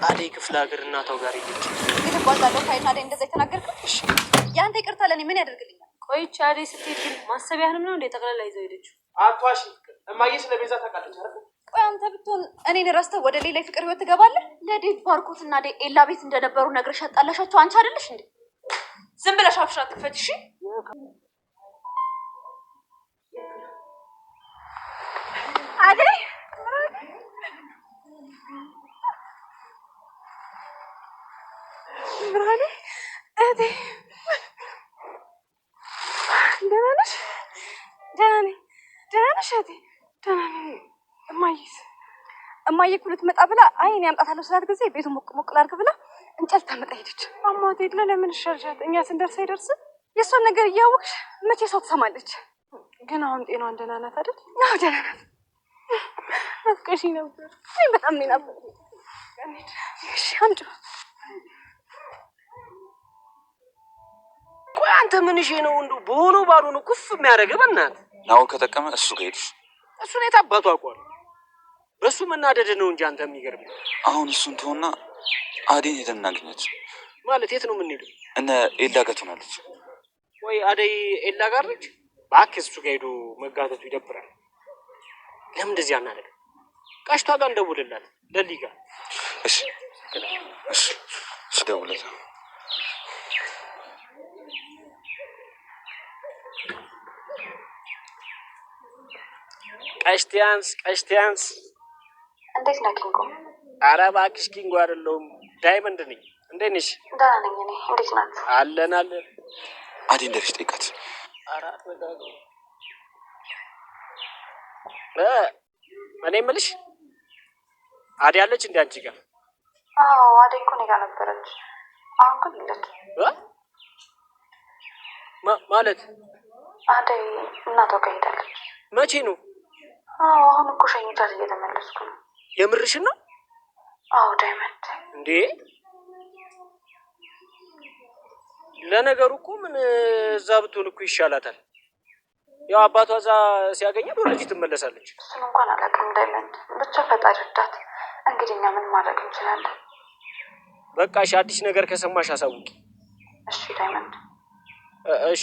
አደይ ክፍለ ሀገር እናቷ ጋር ሄደች። እየተጓዛለሁ ካይና አደይ እንደዛ የተናገርከው? እሺ ያንተ ይቅርታ ለኔ ምን ያደርግልኛል? ቆይቼ አደይ ስትሄድ ግን ማሰቢያህንም ነው እንደ ጠቅላላ ይዘው ሄደችው? አቷሽ እማዬ ስለ ቤዛ ታውቃለች አይደል? ቆይ አንተ ብትሆን እኔን ረስተህ ወደ ሌላ ፍቅር ህይወት ትገባለህ? ለዴቭ ባርኮትና አደይ ኤላ ቤት እንደነበሩ ነግረሽ ያጣላሻቸው አንቺ አይደለሽ እንዴ? ዝም ብለሽ አፍሽራ ትክፈት። እሺ አደይ ብርሃኔ እህቴ ደህና ነሽ? ደህና ነኝ። ደህና ነሽ እህቴ? ደህና ነኝ። እማዬ እኮ ልትመጣ ብላ አይ እኔ አምጣታለሁ ስላት ጊዜ ቤቱን ሞቅ ሞቅ ላድርግ ብላ እንጨት ታመጣ ሄደች። አሟት የለ ለምን ሸርሻት? እኛ ስንደርስ አይደርስም? የእሷን ነገር እያወቅሽ መቼ ሰው ትሰማለች? ግን አሁን ጤናዋን ደህና ናት አይደል? አዎ ደህና ናት። ናፍቀሽኝ ነበር። በጣም ነው የናፈቀኝ። እሺ አምጪው። ቆይ አንተ ምን እሺ ነው እንደው ቦኖ ባዶኑ ኩፍ የሚያደርግ በእናትህ ናው ከተቀመ እሱ ጋር ሄድሽ። እሱን የታባቱ አቋል በሱ መናደድ ነው እንጂ አንተ የሚገርም። አሁን እሱን ተውና አደይን ሄደን እናገኛት። ማለት የት ነው የምንሄደው? እነ ኤላ ጋር ትሆናለች። ወይ አደይ ኤላ ጋር ነች? እባክህ እሱ ጋር ሄዶ መጋተቱ ይደብራል። ለምን እንደዚህ አናደርግ? ቃሽቷ ጋር እንደውልላት ለሊ ጋር። እሺ እሺ እሺ ደውልላት። ቀሽቲያንስ እንዴት ነህ ኪንጎ? ኧረ እባክሽ ኪንጎ አይደለሁም ዳይመንድ ነኝ። እንዴት ነሽ? ደህና ነኝ እኔ። እንዴት ናት? አለን አደይ እንደልሽ ጠይቃት። አራት ወዳጆ እኔ የምልሽ አደይ አለች እንደ አንቺ ጋር? አዎ አደይ እኮ እኔ ጋር ነበረች። አሁን ግን የለችም። ማለት አደይ እናቷ ጋር ሄዳለች። መቼ ነው? አዎ አሁን እኮ ሸኝቻት እየተመለስኩ ነው። የምርሽን ነው? አዎ ዳይመንድ። እንዴ ለነገሩ እኮ ምን እዛ ብትሆን እኮ ይሻላታል። ያው አባቷ እዛ ሲያገኛት ወደዚህ ትመለሳለች። እሱን እንኳን አላውቅም ዳይመንድ። ብቻ ፈጣሪ እርዳት። እንግዲህ እኛ ምን ማድረግ እንችላለን? በቃ እሺ፣ አዲስ ነገር ከሰማሽ አሳውቂ። እሺ ዳይመንድ። እሺ